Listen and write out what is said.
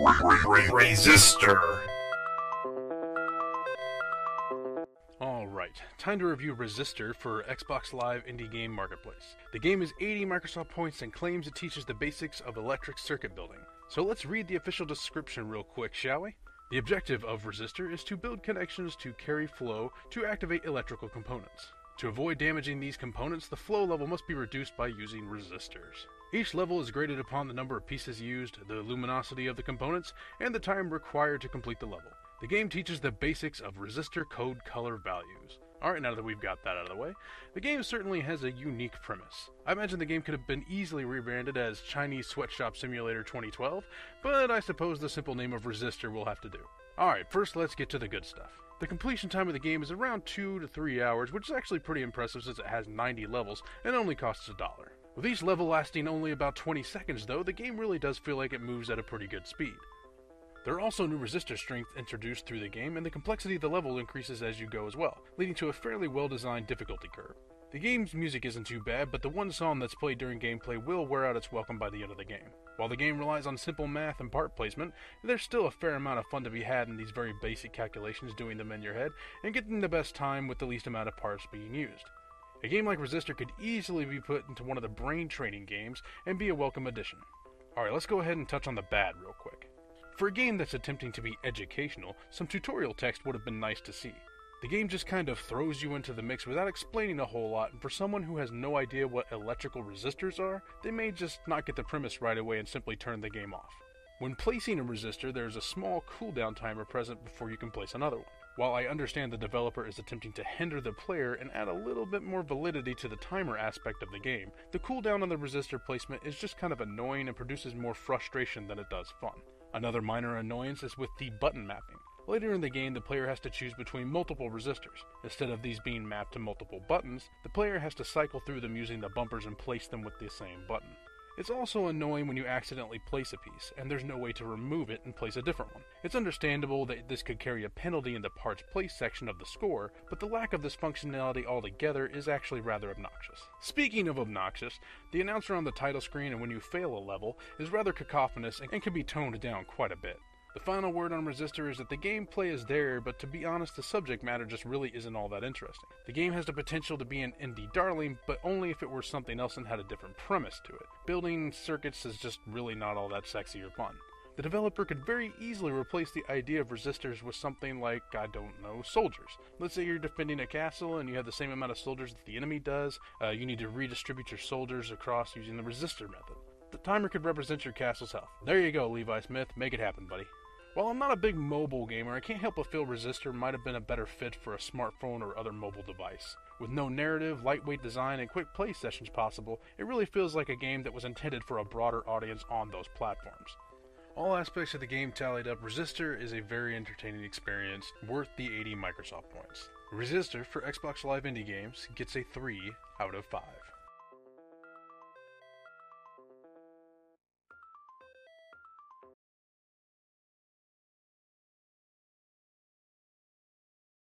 Resistor. Alright, time to review Resistor for Xbox Live Indie Game Marketplace. The game is 80 Microsoft points and claims it teaches the basics of electric circuit building. So let's read the official description real quick, shall we? The objective of Resistor is to build connections to carry flow to activate electrical components. To avoid damaging these components, the flow level must be reduced by using resistors. Each level is graded upon the number of pieces used, the luminosity of the components, and the time required to complete the level. The game teaches the basics of resistor code color values. Alright, now that we've got that out of the way, the game certainly has a unique premise. I imagine the game could have been easily rebranded as Chinese Sweatshop Simulator 2012, but I suppose the simple name of Resistor will have to do. Alright, first let's get to the good stuff. The completion time of the game is around 2 to 3 hours, which is actually pretty impressive since it has 90 levels and only costs $1. With each level lasting only about 20 seconds though, the game really does feel like it moves at a pretty good speed. There are also new resistor strengths introduced through the game, and the complexity of the level increases as you go as well, leading to a fairly well-designed difficulty curve. The game's music isn't too bad, but the one song that's played during gameplay will wear out its welcome by the end of the game. While the game relies on simple math and part placement, there's still a fair amount of fun to be had in these very basic calculations, doing them in your head, and getting the best time with the least amount of parts being used. A game like Resistor could easily be put into one of the brain training games and be a welcome addition. Alright, let's go ahead and touch on the bad real quick. For a game that's attempting to be educational, some tutorial text would have been nice to see. The game just kind of throws you into the mix without explaining a whole lot, and for someone who has no idea what electrical resistors are, they may just not get the premise right away and simply turn the game off. When placing a resistor, there is a small cooldown timer present before you can place another one. While I understand the developer is attempting to hinder the player and add a little bit more validity to the timer aspect of the game, the cooldown on the resistor placement is just kind of annoying and produces more frustration than it does fun. Another minor annoyance is with the button mapping. Later in the game, the player has to choose between multiple resistors. Instead of these being mapped to multiple buttons, the player has to cycle through them using the bumpers and place them with the same button. It's also annoying when you accidentally place a piece, and there's no way to remove it and place a different one. It's understandable that this could carry a penalty in the parts placed section of the score, but the lack of this functionality altogether is actually rather obnoxious. Speaking of obnoxious, the announcer on the title screen and when you fail a level is rather cacophonous and can be toned down quite a bit. The final word on Resistor is that the gameplay is there, but to be honest, the subject matter just really isn't all that interesting. The game has the potential to be an indie darling, but only if it were something else and had a different premise to it. Building circuits is just really not all that sexy or fun. The developer could very easily replace the idea of resistors with something like, I don't know, soldiers. Let's say you're defending a castle and you have the same amount of soldiers that the enemy does. You need to redistribute your soldiers across using the resistor method. The timer could represent your castle's health. There you go, Levi Smith. Make it happen, buddy. While I'm not a big mobile gamer, I can't help but feel Resistor might have been a better fit for a smartphone or other mobile device. With no narrative, lightweight design, and quick play sessions possible, it really feels like a game that was intended for a broader audience on those platforms. All aspects of the game tallied up, Resistor is a very entertaining experience, worth the 80 Microsoft points. Resistor for Xbox Live Indie Games gets a 3 out of 5.